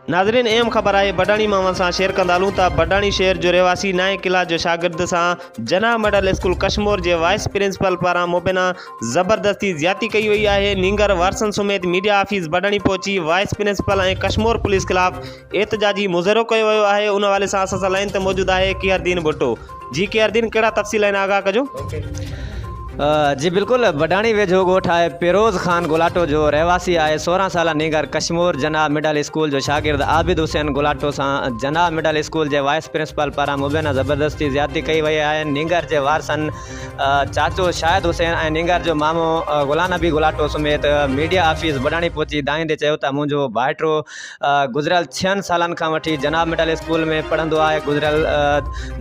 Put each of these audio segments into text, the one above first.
नाज़रीन अहम ख़बर आहे बडाणी मां सां शेयर कंदालूं त बडाणी शहर जो रहवासी नाए किला जो शागिर्द सां जना मिडल स्कूल कश्मोर के वाइस प्रिंसिपल पारां मुबैना ज़बरदस्ती ज्यादती कई वही है। नींगर वारसन समेत मीडिया ऑफिस बडाणी पहुंची वाइस प्रिंसिपल और कश्मोर पुलिस खिलाफ एहतजाजी मुज़ाहरो किया वयो है। उन हवाले से असां लाइन ते मौजूद है किहरदीन भुट्टो। जी किहरदीन, कड़ा तफ़सील आहिनि आगाह कजो। जी बिल्कुल, बडाणी वेझो ॻोठ है फिरोज़ खान गुलाटो जो रहवासी है 16 साल नीगर कश्मोर जना मिडल स्कूल जो शागिर्द आबिद हुसैन गुलाटो से जना मिडल स्कूल के वाइस प्रिंसिपल पारा मुबैना ज़बरदस्ती ज्यादती कई वही है। नीगर के वारसन चाचो शाहिद हुसैन और नीगर जो मामो गुलाम नबी गुलाटो समेत मीडिया ऑफिस बडाणी पहुंची दाईंदे चयो त मुंहिंजो भाइटो गुज़रियल 6 सालन खां वठी जनाब मिडल स्कूल में पढ़ंदो है। गुज़रियल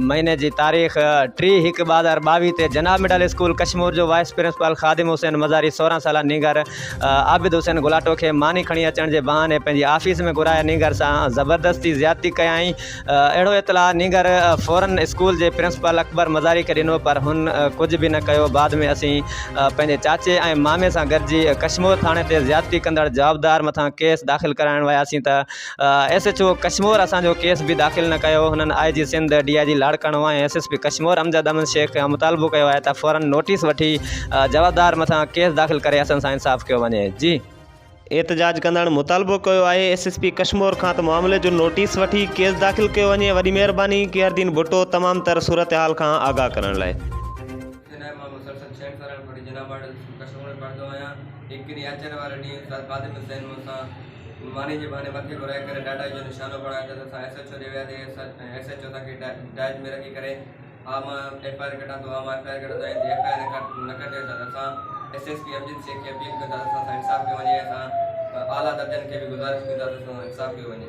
महीने की तारीख़ 3/1/2022 ते जनाब मिडल स्कूल कश्मोर जो वाइस प्रिंसिपल खादिम हुसैन मज़ारी 16 साल नीगर आबिद हुसैन गुलाटो के मानी खणी अचण के बहाने पंहिंजी ऑफिस में घुराए नीगर से ज़बरदस्ती ज्यादती कयाई। अड़ो इतला नीगर फौरन स्कूल के प्रिंसिपल अकबर मज़ारी के दिनों पर हुन कुछ भी न कयो। बाद में असी पंहिंजे चाचे और मामे से गॾिजी कश्मोर थाने ते ज्यादती कंदड़ जवाबदार मथा केस दाख़िल कराइण वियासीं त SHO कश्मोर असांजो केस भी दाख़िल न कयो। हुननि IG सिंध DIG लाड़काणो और SSP कश्मोर अमजद अहमद शेख खां मुतालबो किया है त फौरन नोटिस वठी जवाबदार मथा केस दाख़िल करे असन सां इंसाफ़ किया वञे। जी एहतजाज कंदड़ मुतालबो किया है SSP कश्मोर खां त मामले जो नोटिस वठी केस दाख़िल किया वञे। वॾी महिरबानी किहरदीन भुट्टो तमाम तर सूरत हाल खां आगाह करण लाइ। मानी जे बहाने मथे घुराए करे डाटा जो निशानो पड़ा त SHO दे विया SHO तक डाइज में रखी करे आम FIR कटा तो आम FIR कटा तो FIR न कटे त SSP अमजद शेख के अपील कंदा इंसाफ़ के वने आला दर्जन के भी गुजारिश कंदा इंसाफ़ के वने।